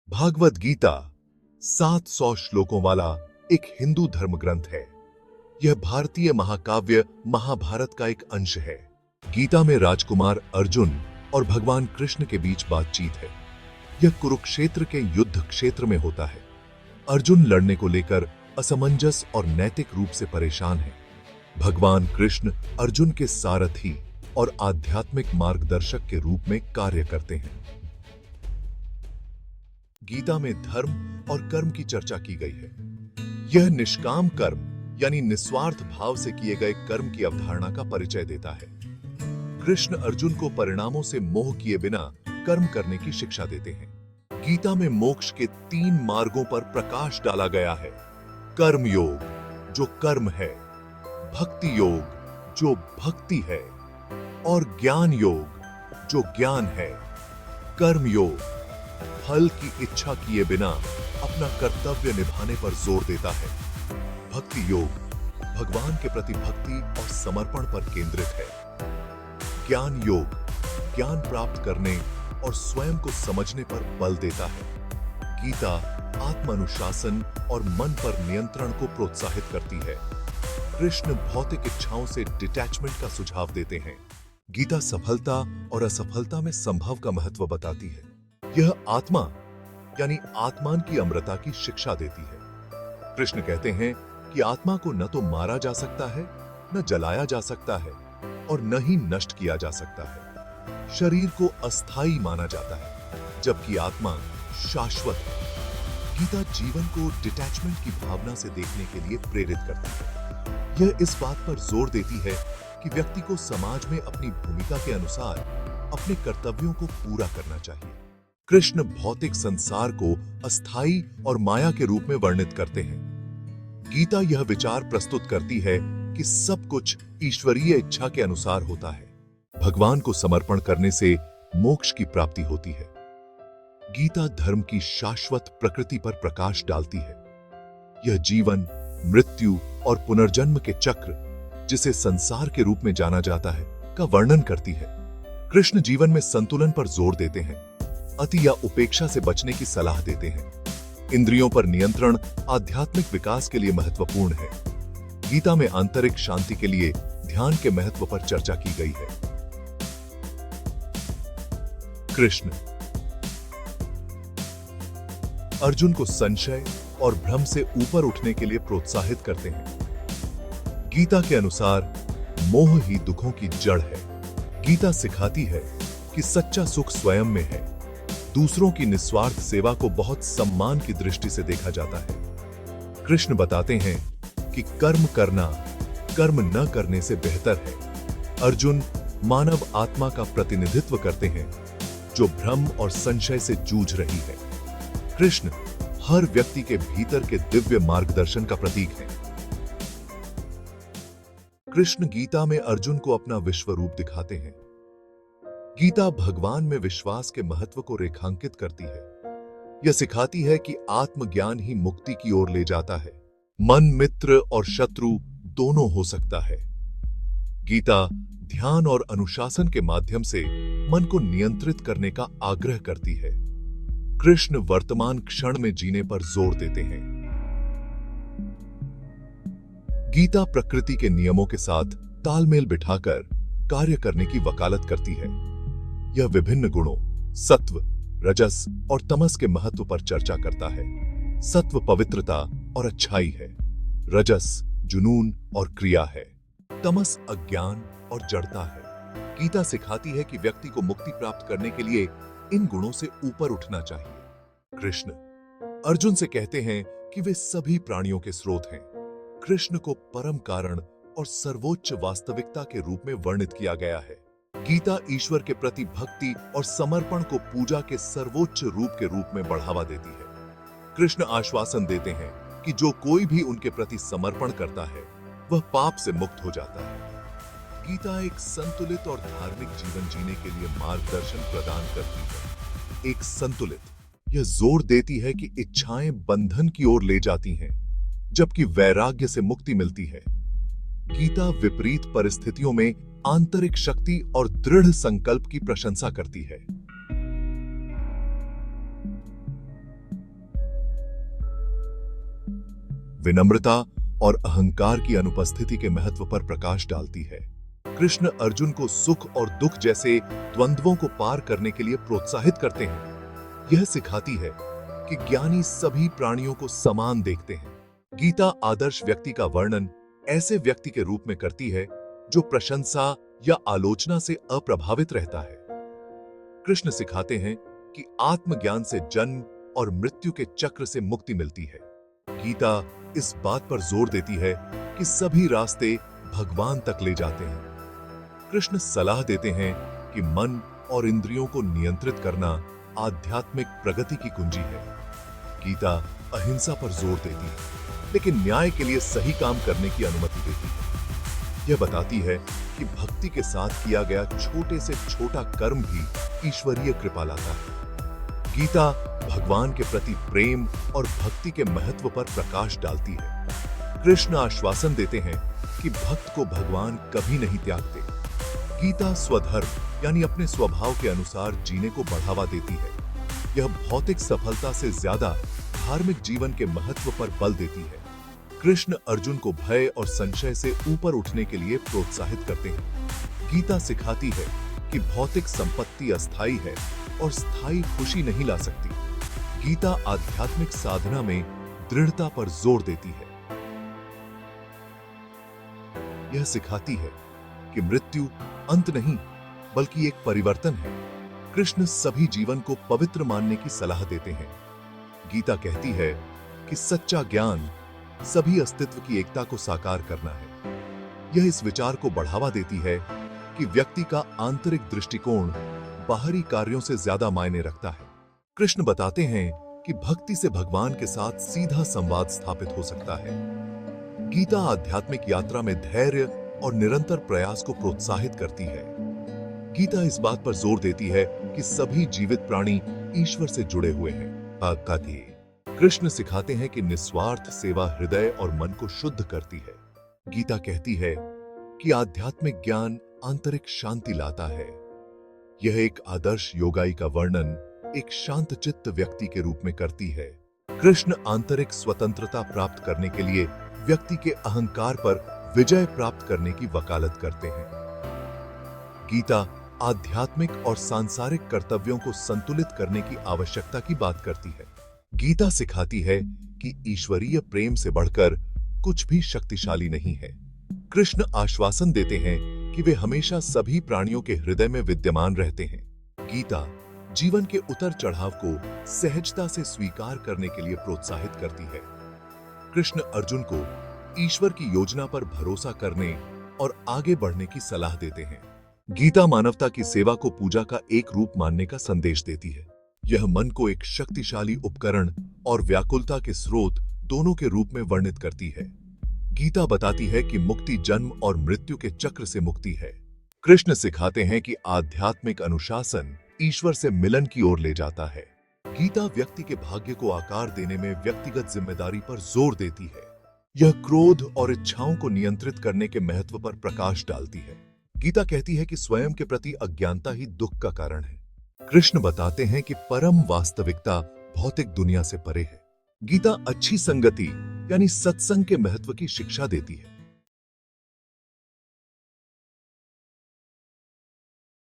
भागवत गीता 700 श्लोकों वाला एक हिंदू धर्म ग्रंथ है। यह भारतीय महाकाव्य महाभारत का एक अंश है। गीता में राजकुमार अर्जुन और भगवान कृष्ण के बीच बातचीत है। यह कुरुक्षेत्र के युद्ध क्षेत्र में होता है। अर्जुन लड़ने को लेकर असमंजस और नैतिक रूप से परेशान है। भगवान कृष्ण अर्जुन के सारथी और आध्यात्मिक मार्गदर्शक के रूप में कार्य करते हैं। गीता में धर्म और कर्म की चर्चा की गई है। यह निष्काम कर्म यानी निस्वार्थ भाव से किए गए कर्म की अवधारणा का परिचय देता है। कृष्ण अर्जुन को परिणामों से मोह किए बिना कर्म करने की शिक्षा देते हैं। गीता में मोक्ष के 3 मार्गों पर प्रकाश डाला गया है। कर्म योग जो कर्म है, भक्ति योग जो भक्ति है और ज्ञान योग जो ज्ञान है। कर्म योग फल की इच्छा किए बिना अपना कर्तव्य निभाने पर जोर देता है। भक्ति योग भगवान के प्रति भक्ति और समर्पण पर केंद्रित है। ज्ञान योग ज्ञान प्राप्त करने और स्वयं को समझने पर बल देता है। गीता आत्मानुशासन और मन पर नियंत्रण को प्रोत्साहित करती है। कृष्ण भौतिक इच्छाओं से डिटैचमेंट का सुझाव देते हैं। गीता सफलता और असफलता में संभव का महत्व बताती है। यह आत्मा यानी आत्मान की अमरता की शिक्षा देती है। कृष्ण कहते हैं कि आत्मा को न तो मारा जा सकता है, न जलाया जा सकता है और न ही नष्ट किया जा सकता है। शरीर को अस्थाई माना जाता है, जबकि आत्मा शाश्वत है। गीता जीवन को डिटैचमेंट की भावना से देखने के लिए प्रेरित करती है। यह इस बात पर जोर देती है कि व्यक्ति को समाज में अपनी भूमिका के अनुसार अपने कर्तव्यों को पूरा करना चाहिए। कृष्ण भौतिक संसार को अस्थाई और माया के रूप में वर्णित करते हैं। गीता यह विचार प्रस्तुत करती है कि सब कुछ ईश्वरीय इच्छा के अनुसार होता है। भगवान को समर्पण करने से मोक्ष की प्राप्ति होती है। गीता धर्म की शाश्वत प्रकृति पर प्रकाश डालती है। यह जीवन, मृत्यु और पुनर्जन्म के चक्र, जिसे संसार के रूप में जाना जाता है, का वर्णन करती है। कृष्ण जीवन में संतुलन पर जोर देते हैं। अति या उपेक्षा से बचने की सलाह देते हैं। इंद्रियों पर नियंत्रण आध्यात्मिक विकास के लिए महत्वपूर्ण है। गीता में आंतरिक शांति के लिए ध्यान के महत्व पर चर्चा की गई है। कृष्ण अर्जुन को संशय और भ्रम से ऊपर उठने के लिए प्रोत्साहित करते हैं। गीता के अनुसार मोह ही दुखों की जड़ है। गीता सिखाती है कि सच्चा सुख स्वयं में है। दूसरों की निस्वार्थ सेवा को बहुत सम्मान की दृष्टि से देखा जाता है। कृष्ण बताते हैं कि कर्म करना कर्म न करने से बेहतर है। अर्जुन मानव आत्मा का प्रतिनिधित्व करते हैं, जो भ्रम और संशय से जूझ रही है। कृष्ण हर व्यक्ति के भीतर के दिव्य मार्गदर्शन का प्रतीक है। कृष्ण गीता में अर्जुन को अपना विश्व रूप दिखाते हैं। गीता भगवान में विश्वास के महत्व को रेखांकित करती है। यह सिखाती है कि आत्मज्ञान ही मुक्ति की ओर ले जाता है। मन मित्र और शत्रु दोनों हो सकता है। गीता ध्यान और अनुशासन के माध्यम से मन को नियंत्रित करने का आग्रह करती है। कृष्ण वर्तमान क्षण में जीने पर जोर देते हैं। गीता प्रकृति के नियमों के साथ तालमेल बिठाकर कार्य करने की वकालत करती है। यह विभिन्न गुणों सत्व, रजस और तमस के महत्व पर चर्चा करता है। सत्व पवित्रता और अच्छाई है। रजस जुनून और क्रिया है। तमस अज्ञान और जड़ता है। गीता सिखाती है कि व्यक्ति को मुक्ति प्राप्त करने के लिए इन गुणों से ऊपर उठना चाहिए। कृष्ण अर्जुन से कहते हैं कि वे सभी प्राणियों के स्रोत हैं। कृष्ण को परम कारण और सर्वोच्च वास्तविकता के रूप में वर्णित किया गया है। गीता ईश्वर के प्रति भक्ति और समर्पण को पूजा के सर्वोच्च रूप के रूप में बढ़ावा देती है। कृष्ण आश्वासन देते हैं कि जो कोई भी उनके प्रति समर्पण करता है, वह पाप से मुक्त हो जाता है। गीता एक संतुलित और धार्मिक जीवन जीने के लिए मार्गदर्शन प्रदान करती है। एक संतुलित यह जोर देती है कि इच्छाएं बंधन की ओर ले जाती हैं, जबकि वैराग्य से मुक्ति मिलती है। गीता विपरीत परिस्थितियों में आंतरिक शक्ति और दृढ़ संकल्प की प्रशंसा करती है। विनम्रता और अहंकार की अनुपस्थिति के महत्व पर प्रकाश डालती है। कृष्ण अर्जुन को सुख और दुख जैसे द्वंद्वों को पार करने के लिए प्रोत्साहित करते हैं। यह सिखाती है कि ज्ञानी सभी प्राणियों को समान देखते हैं। गीता आदर्श व्यक्ति का वर्णन ऐसे व्यक्ति के रूप में करती है जो प्रशंसा या आलोचना से अप्रभावित रहता है। कृष्ण सिखाते हैं कि आत्मज्ञान से जन्म और मृत्यु के चक्र से मुक्ति मिलती है। गीता इस बात पर जोर देती है कि सभी रास्ते भगवान तक ले जाते हैं। कृष्ण सलाह देते हैं कि मन और इंद्रियों को नियंत्रित करना आध्यात्मिक प्रगति की कुंजी है। गीता अहिंसा पर जोर देती है, लेकिन न्याय के लिए सही काम करने की अनुमति देती है। यह बताती है कि भक्ति के साथ किया गया छोटे से छोटा कर्म भी ईश्वरीय कृपा लाता है। गीता भगवान के प्रति प्रेम और भक्ति के महत्व पर प्रकाश डालती है। कृष्ण आश्वासन देते हैं कि भक्त को भगवान कभी नहीं त्यागते। गीता स्वधर्म यानी अपने स्वभाव के अनुसार जीने को बढ़ावा देती है। यह भौतिक सफलता से ज्यादा धार्मिक जीवन के महत्व पर बल देती है। कृष्ण अर्जुन को भय और संशय से ऊपर उठने के लिए प्रोत्साहित करते हैं। गीता सिखाती है कि भौतिक संपत्ति अस्थायी है और स्थायी खुशी नहीं ला सकती। गीता आध्यात्मिक साधना में दृढ़ता पर जोर देती है। यह सिखाती है कि मृत्यु अंत नहीं, बल्कि एक परिवर्तन है। कृष्ण सभी जीवन को पवित्र मानने की सलाह देते हैं। गीता कहती है कि सच्चा ज्ञान सभी अस्तित्व की एकता को साकार करना है। यह इस विचार को बढ़ावा देती है कि व्यक्ति का आंतरिक दृष्टिकोण बाहरी कार्यों से ज्यादा मायने रखता है। कृष्ण बताते हैं कि भक्ति से भगवान के साथ सीधा संवाद स्थापित हो सकता है। गीता आध्यात्मिक यात्रा में धैर्य और निरंतर प्रयास को प्रोत्साहित करती है। गीता इस बात पर जोर देती है कि सभी जीवित प्राणी ईश्वर से जुड़े हुए हैं। कृष्ण सिखाते हैं कि निस्वार्थ सेवा हृदय और मन को शुद्ध करती है। गीता कहती है कि आध्यात्मिक ज्ञान आंतरिक शांति लाता है। यह एक आदर्श योगाई का वर्णन एक शांतचित्त व्यक्ति के रूप में करती है। कृष्ण आंतरिक स्वतंत्रता प्राप्त करने के लिए व्यक्ति के अहंकार पर विजय प्राप्त करने की वकालत करते हैं। गीता आध्यात्मिक और सांसारिक कर्तव्यों को संतुलित करने की आवश्यकता की बात करती है। गीता सिखाती है कि ईश्वरीय प्रेम से बढ़कर कुछ भी शक्तिशाली नहीं है। कृष्ण आश्वासन देते हैं कि वे हमेशा सभी प्राणियों के हृदय में विद्यमान रहते हैं। गीता जीवन के उतर चढ़ाव को सहजता से स्वीकार करने के लिए प्रोत्साहित करती है। कृष्ण अर्जुन को ईश्वर की योजना पर भरोसा करने और आगे बढ़ने की सलाह देते हैं। गीता मानवता की सेवा को पूजा का एक रूप मानने का संदेश देती है। यह मन को एक शक्तिशाली उपकरण और व्याकुलता के स्रोत दोनों के रूप में वर्णित करती है। गीता बताती है कि मुक्ति जन्म और मृत्यु के चक्र से मुक्ति है। कृष्ण सिखाते हैं कि आध्यात्मिक अनुशासन ईश्वर से मिलन की ओर ले जाता है। गीता व्यक्ति के भाग्य को आकार देने में व्यक्तिगत जिम्मेदारी पर जोर देती है। यह क्रोध और इच्छाओं को नियंत्रित करने के महत्व पर प्रकाश डालती है। गीता कहती है कि स्वयं के प्रति अज्ञानता ही दुख का कारण है। कृष्ण बताते हैं कि परम वास्तविकता भौतिक दुनिया से परे है। गीता अच्छी संगति यानी सत्संग के महत्व की शिक्षा देती है।